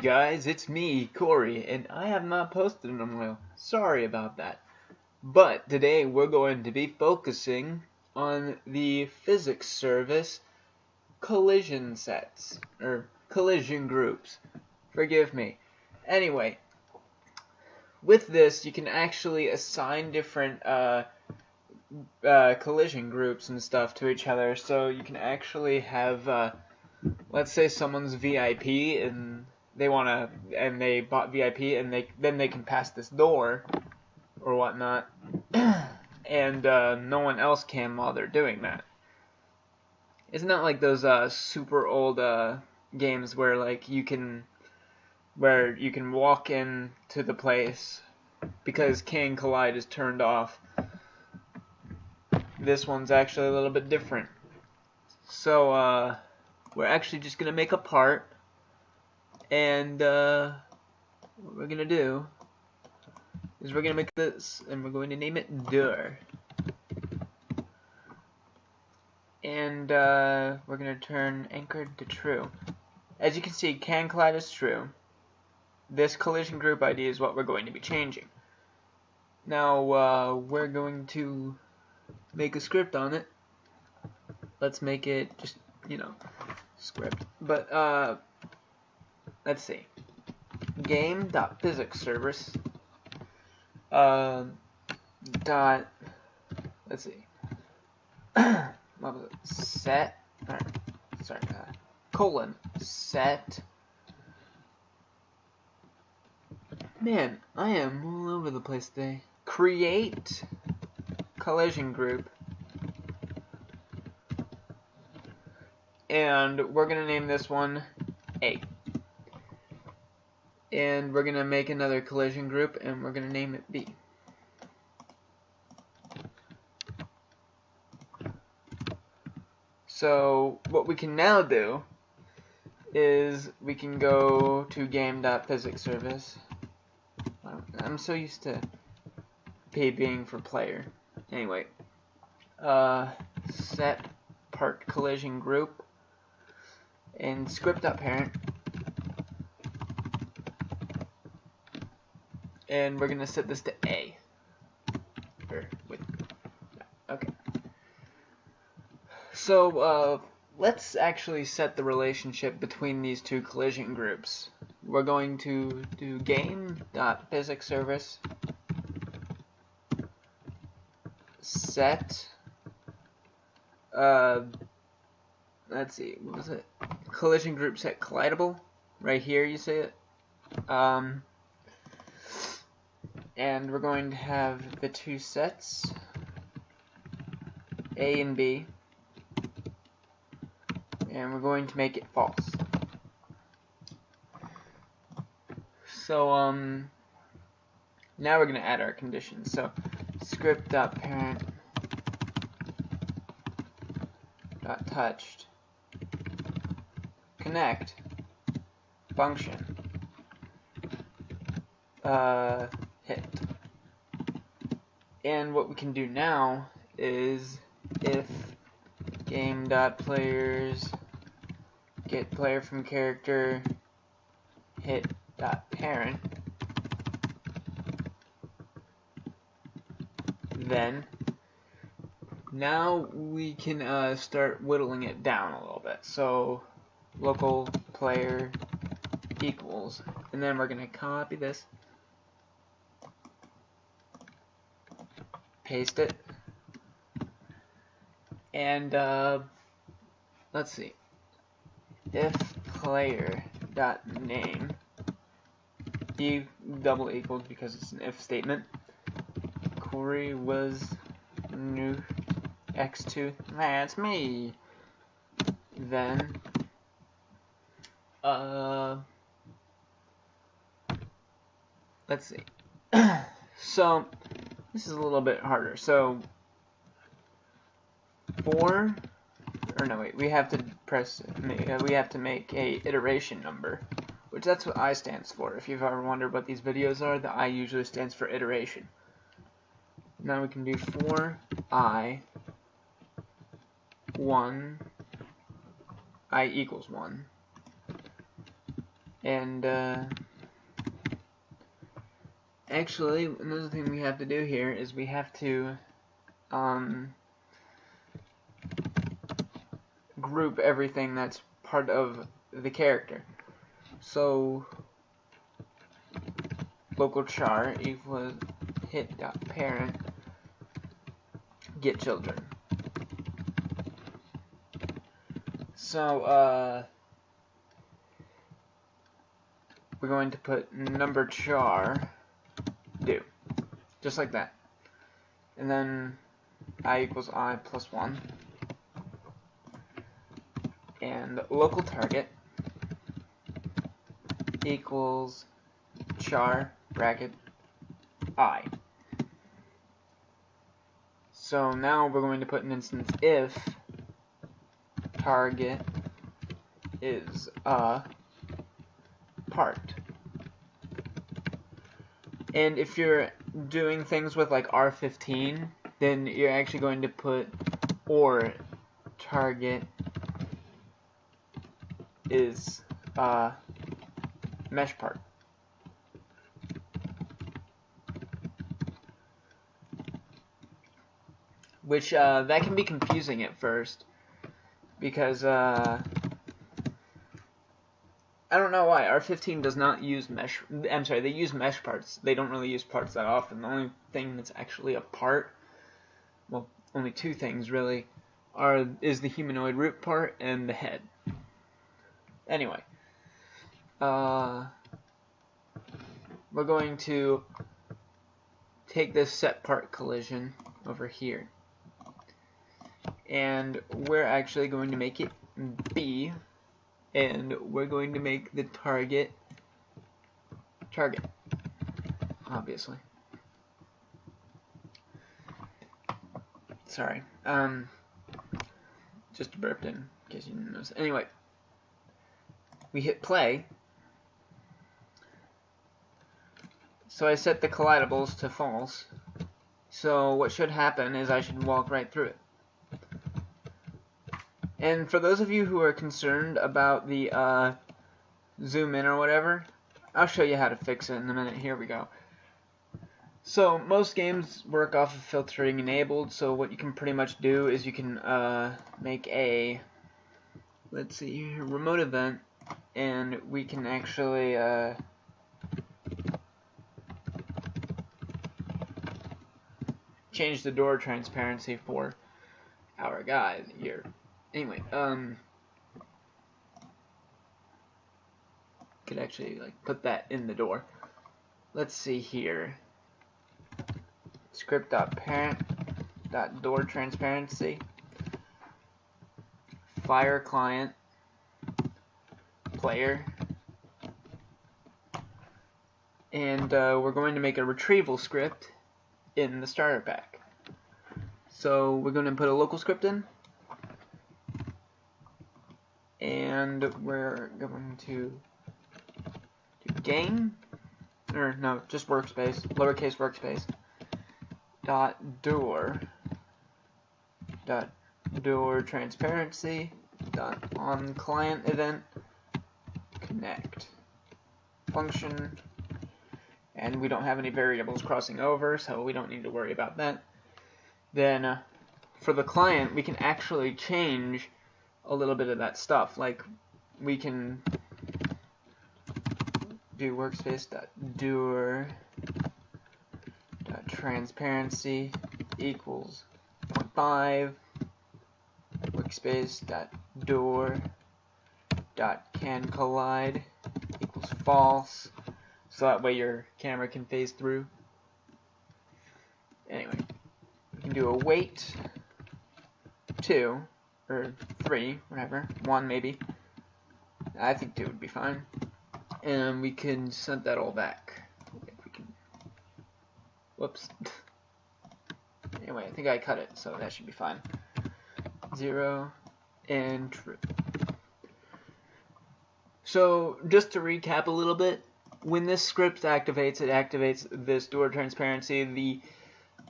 Guys, it's me, Corey, and I have not posted in a while. Sorry about that. But today we're going to be focusing on the physics service collision sets, or collision groups. Forgive me. Anyway, with this you can actually assign different collision groups and stuff to each other, so you can actually have, let's say someone's VIP and they bought VIP and then they can pass this door or whatnot, and no one else can while they're doing that. Isn't that like those super old games where like you can walk into the place because Can Collide is turned off? This one's actually a little bit different. So we're actually just gonna make a part, and what we're gonna do is we're gonna make this, and we're going to name it Door. And we're gonna turn anchored to true. As you can see, Can Collide is true. This collision group ID is what we're going to be changing. Now we're going to make a script on it. Let's make it just, script. But let's see. Game.physicsservice let's see. What was it? Set, colon, set. Man, I am all over the place today. Create collision group. And we're going to name this one A. And we're going to make another collision group, and we're going to name it B. So what we can now do is we can go to game.physicsservice. I'm so used to P being for player. Anyway, set part collision group and script.parent, and we're gonna set this to A. Okay. So let's actually set the relationship between these two collision groups. We're going to do game.physicsservice set let's see, what was it? Collision group set collidable. Right here you see it. And we're going to have the two sets, A and B, and we're going to make it false. So now we're going to add our conditions. So script.parent.touched connect function hit. And what we can do now is if game.players get player from character hit.parent, then now we can start whittling it down a little bit. So local player equals, and then we're gonna copy this, paste it, and let's see, if player.name double equals, because it's an if statement, Corey was new x2, that's me, then let's see. So this is a little bit harder. So we have to make a iteration number, which that's what I stands for. If you've ever wondered what these videos are, the I usually stands for iteration. Now we can do for I equals 1, And actually, another thing we have to do here is we have to group everything that's part of the character. So local char equals hit.parent get children. So we're going to put number char do, just like that, and then I equals I plus 1, and local target equals char bracket I. So now we're going to put an instance if target is a part. And if you're doing things with like R15, then you're actually going to put or target is a mesh part. Which that can be confusing at first, because I don't know why R15 does not use mesh. I'm sorry, they use mesh parts. They don't really use parts that often. The only thing that's actually a part, well, only two things really, is the humanoid root part and the head. Anyway, we're going to take this set part collision over here, and we're actually going to make it B, and we're going to make the target obviously. Sorry, just burped in case you didn't notice. Anyway, we hit play. So I set the collidables to false. So what should happen is I should walk right through it. And for those of you who are concerned about the zoom in or whatever, I'll show you how to fix it in a minute. Here we go. So most games work off of filtering enabled, so what you can pretty much do is you can make a, let's see here, remote event, and we can actually change the door transparency for our guy here. Anyway, could actually like put that in the door. Let's see here. Script.parent.door transparency, fire client, player, and we're going to make a retrieval script in the starter pack. So we're going to put a local script in, and we're going to do game, or no, just workspace, lowercase workspace, door transparency on client event connect function, and we don't have any variables crossing over, so we don't need to worry about that. Then for the client, we can actually change a little bit of that stuff. Like we can do workspace.door transparency equals 0.5, workspace.door can collide equals false, so that way your camera can phase through. Anyway, we can do a wait 2 or 3, whatever, 1 maybe. I think 2 would be fine, and we can set that all back. Whoops. Anyway, I think I cut it, so that should be fine. 0 and true. So, just to recap a little bit, when this script activates, it activates this door transparency. The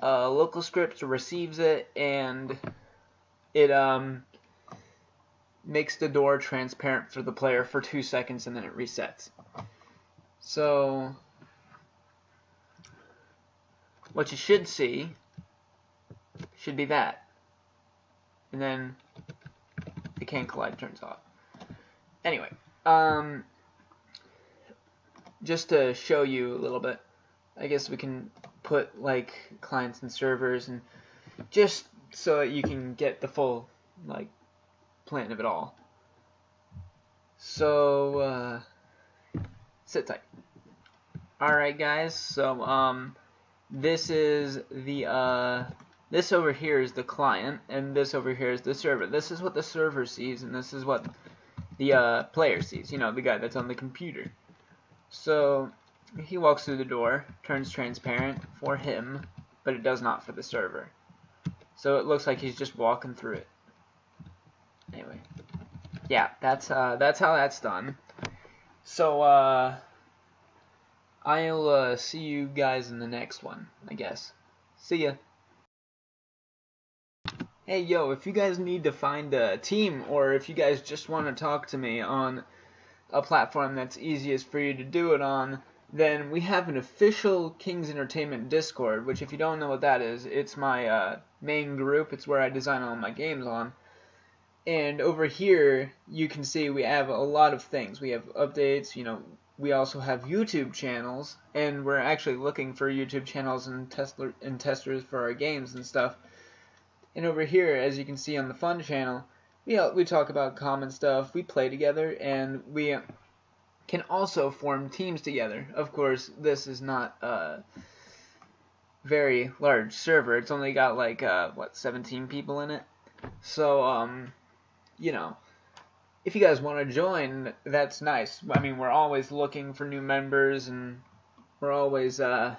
local script receives it, and it makes the door transparent for the player for 2 seconds, and then it resets. So what you should see should be that, and then the can collide turns off. Anyway, just to show you a little bit, I guess we can put like clients and servers, and just so that you can get the full like plan of it all. So sit tight. Alright guys, so this is the this over here is the client, and this over here is the server. This is what the server sees, and this is what the player sees, you know, the guy that's on the computer. So he walks through the door, turns transparent for him, but it does not for the server. So it looks like he's just walking through it. Anyway, yeah, that's how that's done. So I'll see you guys in the next one, I guess. See ya. Hey yo, if you guys need to find a team, or if you guys just want to talk to me on a platform that's easiest for you to do it on, then we have an official Kings Entertainment Discord, which if you don't know what that is, it's my main group. It's where I design all my games on. And over here, you can see we have a lot of things. We have updates, you know, we also have YouTube channels, and we're actually looking for YouTube channels and testers for our games and stuff. And over here, as you can see on the Fun channel, we talk about common stuff, we play together, and we can also form teams together. Of course, this is not a very large server. It's only got like, 17 people in it. So, you know, if you guys want to join, that's nice. I mean, we're always looking for new members, and we're always, I'd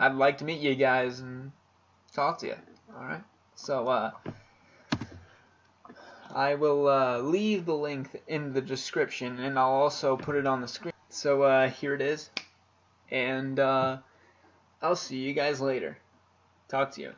like to meet you guys and talk to you. Alright? So, I will leave the link in the description, and I'll also put it on the screen. So, here it is. And, I'll see you guys later. Talk to you.